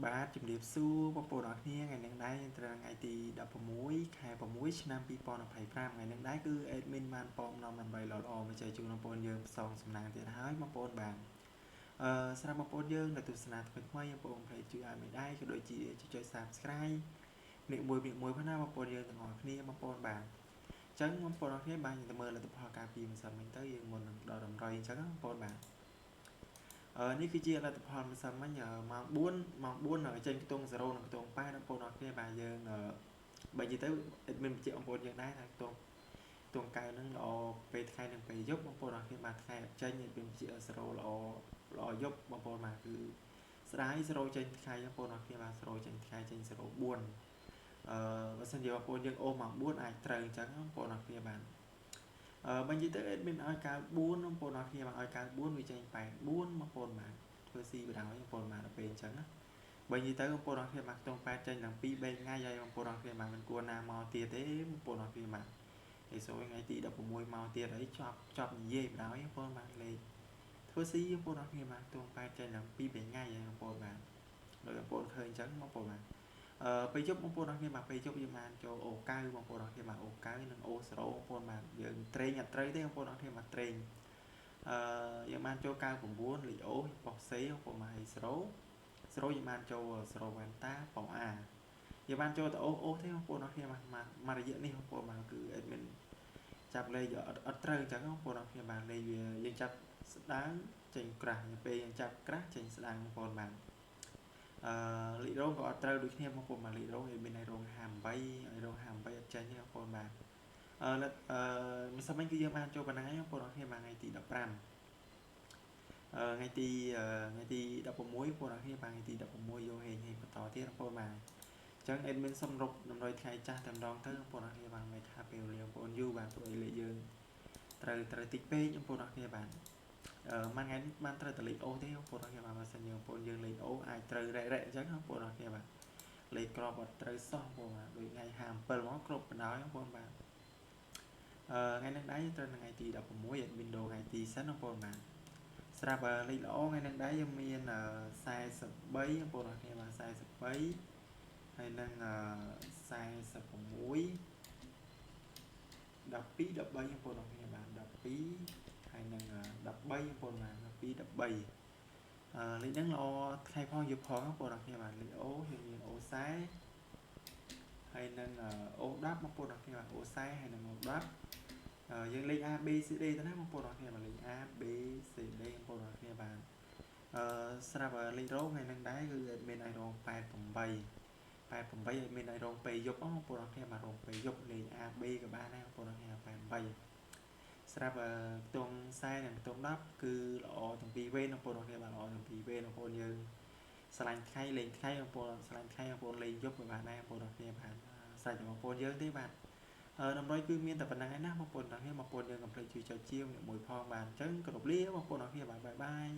បាទជំរាបសួរបងប្អូនអរគ្នាថ្ងៃនេះដែរត្រង់ថ្ងៃទី16ខែ6ឆ្នាំ2025ថ្ងៃនេះដែរគឺ admin បានប៉មនាំដើម្បីល្អមកចែកជូនបងប្អូនយើងផ្សងសំណាងទៀតហើយបងប្អូនបាទសម្រាប់បងប្អូនយើងដែលទស្សនាថ្មីៗបងប្អូនជួយជួយឲ្យមិនដែរក៏ដូចជាចុច Subscribe មួយផងណាបងប្អូនយើងទាំងអស់គ្នាបងប្អូនបាទអញ្ចឹងបងប្អូនអរគ្នាបានទៅមើលលទ្ធផលការពីម្សិលមិញទៅយើងមុននឹងដល់តម្រុយអញ្ចឹងបងប្អូនបាទនេះគឺជាលទ្ធផលម្សិលមិញម៉ោង4ចេញខ្ទង់0និងខ្ទង់8បងប្អូនអរគ្នាបាទយើងបើនិយាយទៅ admin បញ្ជាក់បងប្អូនយើងដែរថាខ្ទង់កៅហ្នឹងល្អពេលថ្ងៃនិងពេលយប់បងប្អូនអរគ្នាបាទថ្ងៃចេញ admin បញ្ជាក់0ល្អយប់បងប្អូនបាទគឺស្ដាយ0ចេញថ្ងៃបងប្អូនអរគ្នាបាទ0ចេញថ្ងៃចេញ04បើសិនជាបងប្អូនយើងអូម៉ោង4អាចត្រូវអញ្ចឹងបងប្អូនអរគ្នាបាទបើនិយាយទៅ admin ឲ្យ94បងប្អូនអរគ្នាបាទឲ្យ94វាចេញ84បងប្អូនបាទធ្វើស៊ីបណ្ដោយបងប្អូនបាទដល់ពេលអញ្ចឹងណាបើនិយាយទៅបងប្អូនអរគ្នាបាទខ្ទង់8ចេញទាំង2 3ថ្ងៃហើយបងប្អូនអរគ្នាបាទមិនគួរណាមកទៀតទេបងប្អូនអរគ្នាបាទហើយសូមថ្ងៃទី16មកទៀតហើយចប់និយាយបណ្ដោយបងប្អូនបាទលេខធ្វើស៊ីបងប្អូនអរគ្នាបាទខ្ទង់8ចេញទាំង2 3ថ្ងៃហើយបងប្អូនបាទដោយបងប្អូនឃើញអញ្ចឹងបងប្អូនបាទពេលយប់បងប្អូនអរគ្នាបាទពេលយប់យើងបានចូលអូ9បងប្អូនអរគ្នាបាទអូ9និងអូ0បងប្អូនបាទយើងត្រេងអត់ត្រូវទេបងប្អូនអរគ្នាបាទត្រេងយើងបានចូល99លីអូបោះសេបងប្អូនបាទ0យើងបានចូល0វ៉ាន់តាបងអាយើងបានចូលទៅអូទេបងប្អូនអរគ្នាបាទមករយៈនេះបងប្អូនបាទគឺ admin ចាប់លេខអត់ត្រូវអញ្ចឹងបងប្អូនអរគ្នាបាទលេខវាយើងចាប់ស្ដាងចេញក្រាស់ពេលយើងចាប់ក្រាស់ចេញស្ដាងបងប្អូនបាទលីរោងក៏អត់ត្រូវដូចគ្នាបងប្អូនបាទលីរោងវាមានឲ្យរោង58ឲ្យរោង58អត់ចេញទេបងប្អូនបាទមិនសមវិញគឺយើងបានចូលប៉ុណ្ណឹងហើយបងប្អូនអរគ្នាបាទថ្ងៃទី15ថ្ងៃទី16បងប្អូនអរគ្នាបាទថ្ងៃទី16យកហេងបន្តទៀតបងប្អូនបាទអញ្ចឹង admin សុំរកតម្រុយថ្ងៃចាស់តែម្ដងទៅបងប្អូនអរគ្នាបាទមិនថាពេលវេលាបងប្អូនយូរបាទព្រោះលេខយើងត្រូវតិចពេកបងប្អូនអរគ្នាបាទមួយថ្ងៃនេះបានត្រូវតែលេខអូទេបងប្អូនអរគ្នាបាទបើសិនជាបងប្អូនយើងលេខអូអាចត្រូវរ៉ែអញ្ចឹងបងប្អូនអរគ្នាបាទលេខក្របអត់ត្រូវសោះបងប្អូនបាទដូចថ្ងៃ57មកគ្រប់បណ្ដោយបងប្អូនបាទថ្ងៃនេះដែរត្រូវថ្ងៃទី16 admin ដូរថ្ងៃទីសិនបងប្អូនបាទស្រាប់លេខល្អថ្ងៃនេះដែរយើងមាន43បងប្អូនអរគ្នាបាទ43ហើយនឹង46 12 13បងប្អូនអរគ្នាបាទ12ហើយនឹង13បងប្អូនបាទ12 13លេខហ្នឹងល្អថ្ងៃផងយប់ផងបងប្អូនអរគ្នាបាទលេខអូយើងមានអូខ្សែហើយនឹងអូ10បងប្អូនអរគ្នាបាទអូខ្សែហើយនឹងអូ10យើងលេខ A B C D ទៅណាបងប្អូនអរគ្នាបាទលេខ A B C D បងប្អូនអរគ្នាបាទស្រាប់លេខរោងថ្ងៃហ្នឹងដែរគឺមានឲ្យរោង88ឲ្យមានឲ្យរោងពេលយប់បងប្អូនអរគ្នាបាទរោងពេលយប់លេខ A B ក៏បានដែរបងប្អូនអរគ្នា88ស្រាប់ខ្ទង់ខ្សែនិងខ្ទង់10គឺល្អទាំងពីរវេនបងប្អូនអរគ្នាបាទល្អទាំងពីរវេនបងប្អូនយើងឆ្លាញ់ថ្ងៃលេងថ្ងៃបងប្អូនឆ្លាញ់ថ្ងៃបងប្អូនលេងយប់ក៏បានដែរបងប្អូនអរគ្នាបាទស្រេចបងប្អូនយើងទេបាទតម្រុយគឺមានតែប៉ុណ្្នឹងឯណាបងប្អូនអរគ្នាបងប្អូនយើងកុំភ្លេចជួយចុចជាវមួយផងបាទអញ្ចឹងគោរពលាបងប្អូនអរគ្នាបាទបាយបាយ